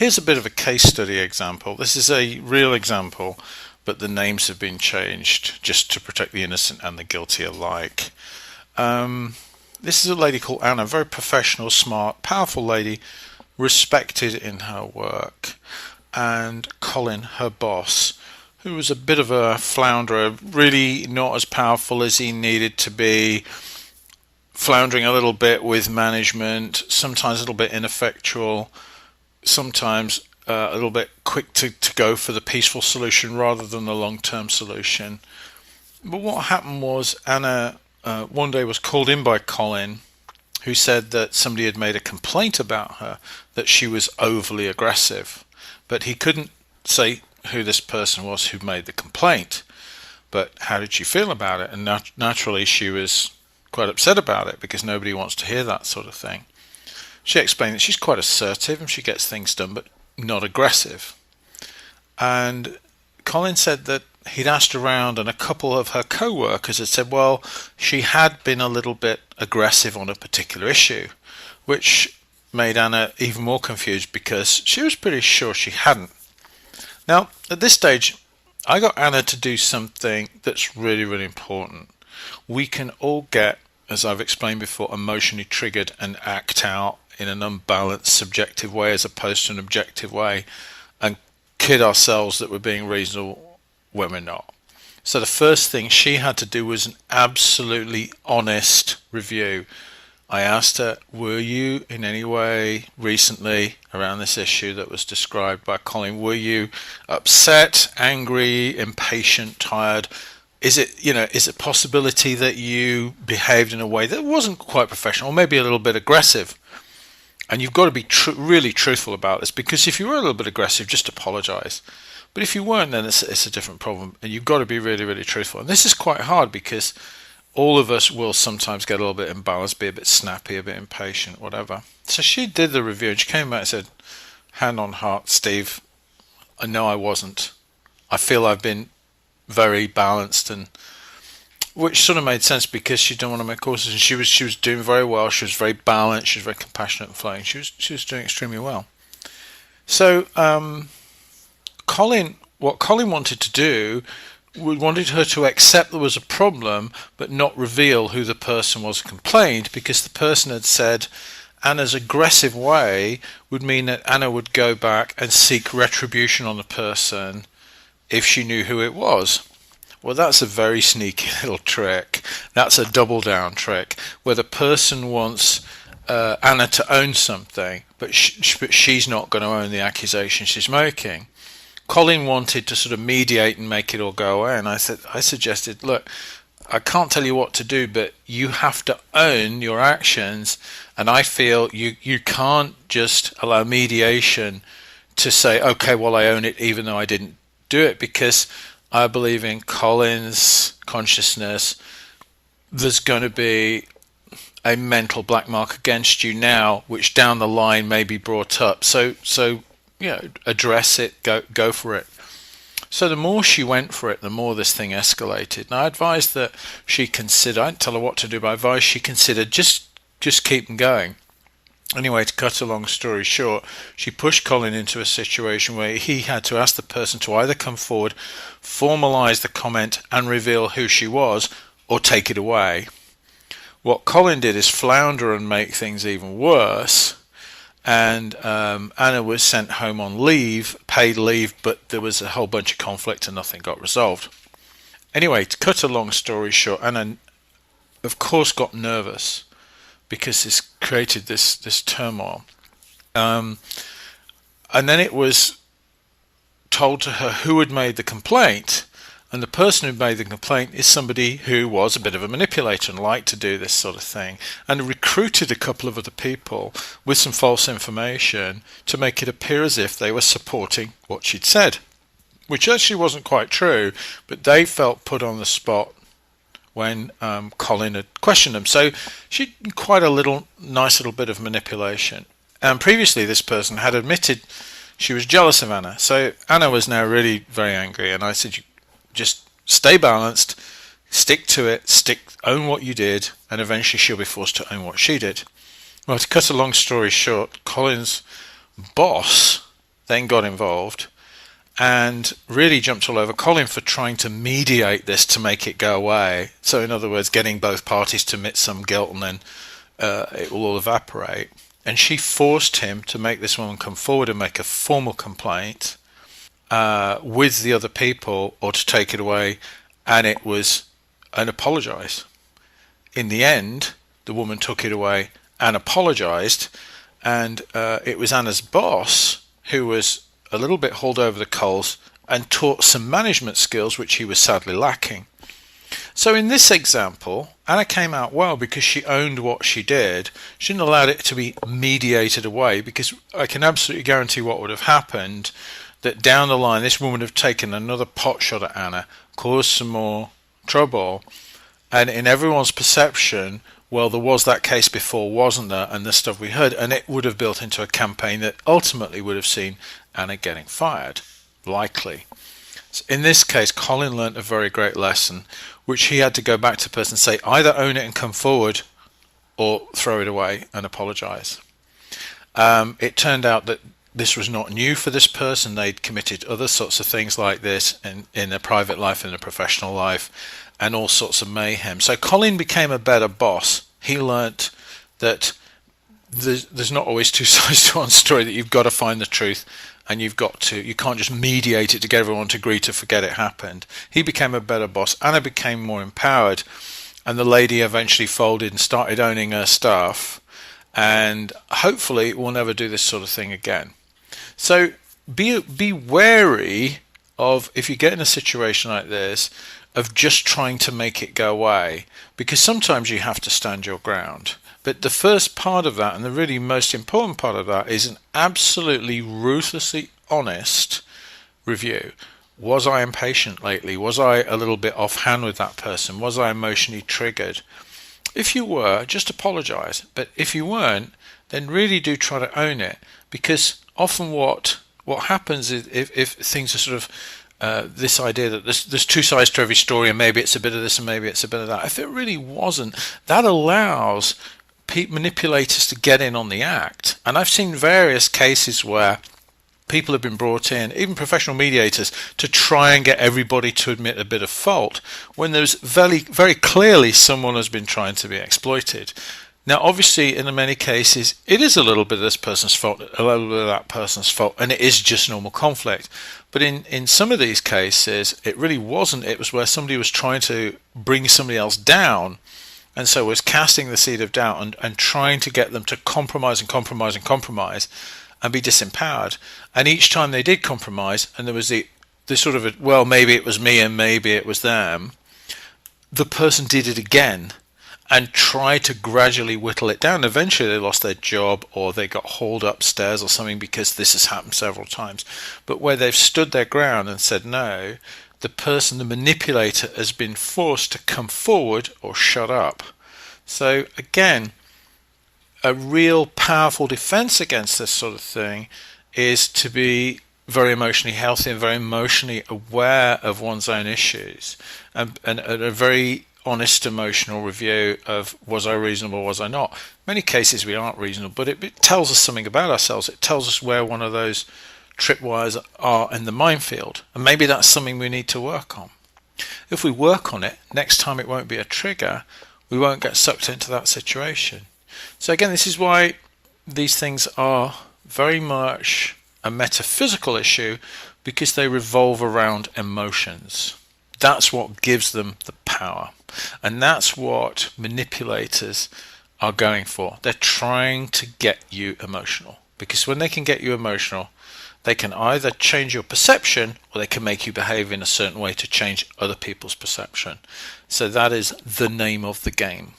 Here's a bit of a case study example. This is a real example, but the names have been changed just to protect the innocent and the guilty alike. This is a lady called Anna, very professional, smart, powerful lady, respected in her work. And Colin, her boss, who was a bit of a flounderer, really not as powerful as he needed to be, floundering a little bit with management, sometimes a little bit ineffectual, sometimes a little bit quick to go for the peaceful solution rather than the long-term solution. But what happened was Anna one day was called in by Colin, who said that somebody had made a complaint about her, that she was overly aggressive. But he couldn't say who this person was who made the complaint. But how did she feel about it? And naturally she was quite upset about it because nobody wants to hear that sort of thing. She explained that she's quite assertive and she gets things done but not aggressive. And Colin said that he'd asked around and a couple of her co-workers had said, well, she had been a little bit aggressive on a particular issue, which made Anna even more confused because she was pretty sure she hadn't. Now, at this stage, I got Anna to do something that's really, really important. We can all get, as I've explained before, emotionally triggered and act out in an unbalanced, subjective way as opposed to an objective way and kid ourselves that we're being reasonable when we're not. So the first thing she had to do was an absolutely honest review. I asked her, were you in any way recently around this issue that was described by Colin, were you upset, angry, impatient, tired? Is it a possibility that you behaved in a way that wasn't quite professional, or maybe a little bit aggressive? And you've got to be really truthful about this, because if you were a little bit aggressive, just apologize. But if you weren't, then it's a different problem, and you've got to be really, really truthful. And this is quite hard because all of us will sometimes get a little bit imbalanced, be a bit snappy, a bit impatient, whatever. So she did the review and she came back and said, hand on heart, Steve, I know I wasn't. I feel I've been very balanced, and which sort of made sense because she didn't want to make courses, and she was doing very well. She was very balanced, she was very compassionate and flowing. She was doing extremely well. So what Colin wanted to do, we wanted her to accept there was a problem but not reveal who the person was who complained, because the person had said Anna's aggressive way would mean that Anna would go back and seek retribution on the person if she knew who it was. Well, that's a very sneaky little trick. That's a double down trick where the person wants Anna to own something, but she's not going to own the accusation she's making. Colin wanted to sort of mediate and make it all go away, and I suggested, look, I can't tell you what to do, but you have to own your actions, and I feel you can't just allow mediation to say, okay, well, I own it even though I didn't do it, because I believe in Colin's consciousness there's going to be a mental black mark against you now, which down the line may be brought up. So address it, go for it. So the more she went for it, the more this thing escalated. And I advised that she consider, I didn't tell her what to do, but I advised she consider just keep them going. Anyway, to cut a long story short, she pushed Colin into a situation where he had to ask the person to either come forward, formalise the comment and reveal who she was, or take it away. What Colin did is flounder and make things even worse, and Anna was sent home on leave, paid leave, but there was a whole bunch of conflict and nothing got resolved. Anyway, to cut a long story short, Anna of course got nervous because this created this turmoil. And then it was told to her who had made the complaint, and the person who made the complaint is somebody who was a bit of a manipulator and liked to do this sort of thing, and recruited a couple of other people with some false information to make it appear as if they were supporting what she'd said, which actually wasn't quite true, but they felt put on the spot when Colin had questioned them. So she did quite a nice little bit of manipulation. And previously this person had admitted she was jealous of Anna. So Anna was now really very angry, and I said, you just stay balanced, stick to it, own what you did, and eventually she'll be forced to own what she did. Well, to cut a long story short, Colin's boss then got involved and really jumped all over Colin for trying to mediate this to make it go away. So in other words, getting both parties to admit some guilt, and then it will all evaporate. And she forced him to make this woman come forward and make a formal complaint with the other people, or to take it away, and apologise. In the end, the woman took it away and apologised, and it was Anna's boss who was a little bit hauled over the coals and taught some management skills which he was sadly lacking. So in this example, Anna came out well because she owned what she did. She didn't allow it to be mediated away, because I can absolutely guarantee what would have happened, that down the line this woman would have taken another pot shot at Anna, caused some more trouble, and in everyone's perception, well, there was that case before, wasn't there, and the stuff we heard, and it would have built into a campaign that ultimately would have seen Anna getting fired, likely. So in this case, Colin learnt a very great lesson, which he had to go back to the person and say, either own it and come forward, or throw it away and apologise. It turned out that this was not new for this person. They'd committed other sorts of things like this in their private life and their professional life, and all sorts of mayhem. So Colin became a better boss. He learnt that there's not always two sides to one story, that you've got to find the truth, and you can't just mediate it to get everyone to agree to forget it happened. He became a better boss. Anna became more empowered, and the lady eventually folded and started owning her stuff, and hopefully will never do this sort of thing again. So be wary of, if you get in a situation like this, of just trying to make it go away, because sometimes you have to stand your ground. But the first part of that, and the really most important part of that, is an absolutely ruthlessly honest review. Was I impatient lately? Was I a little bit offhand with that person? Was I emotionally triggered? If you were, just apologise. But if you weren't, then really do try to own it, because often what happens is, if things are sort of this idea that there's two sides to every story, and maybe it's a bit of this and maybe it's a bit of that. If it really wasn't, that allows manipulators to get in on the act. And I've seen various cases where people have been brought in, even professional mediators, to try and get everybody to admit a bit of fault, when there's very, very clearly someone has been trying to be exploited. Now, obviously, in many cases, it is a little bit of this person's fault, a little bit of that person's fault, and it is just normal conflict. But in some of these cases, it really wasn't. It was where somebody was trying to bring somebody else down, and so was casting the seed of doubt and trying to get them to compromise and compromise and compromise and be disempowered. And each time they did compromise, and there was the sort of, well, maybe it was me and maybe it was them, the person did it again and tried to gradually whittle it down. Eventually they lost their job, or they got hauled upstairs or something, because this has happened several times. But where they've stood their ground and said no, the person, the manipulator, has been forced to come forward or shut up. So again, a real powerful defense against this sort of thing is to be very emotionally healthy and very emotionally aware of one's own issues, and a very honest emotional review of, was I reasonable, was I not? In many cases we aren't reasonable, but it tells us something about ourselves. It tells us where one of those tripwires are in the minefield, and maybe that's something we need to work on. If we work on it, next time it won't be a trigger. We won't get sucked into that situation. So again, this is why these things are very much a metaphysical issue, because they revolve around emotions. That's what gives them the power. And that's what manipulators are going for. They're trying to get you emotional, because when they can get you emotional, they can either change your perception, or they can make you behave in a certain way to change other people's perception. So that is the name of the game.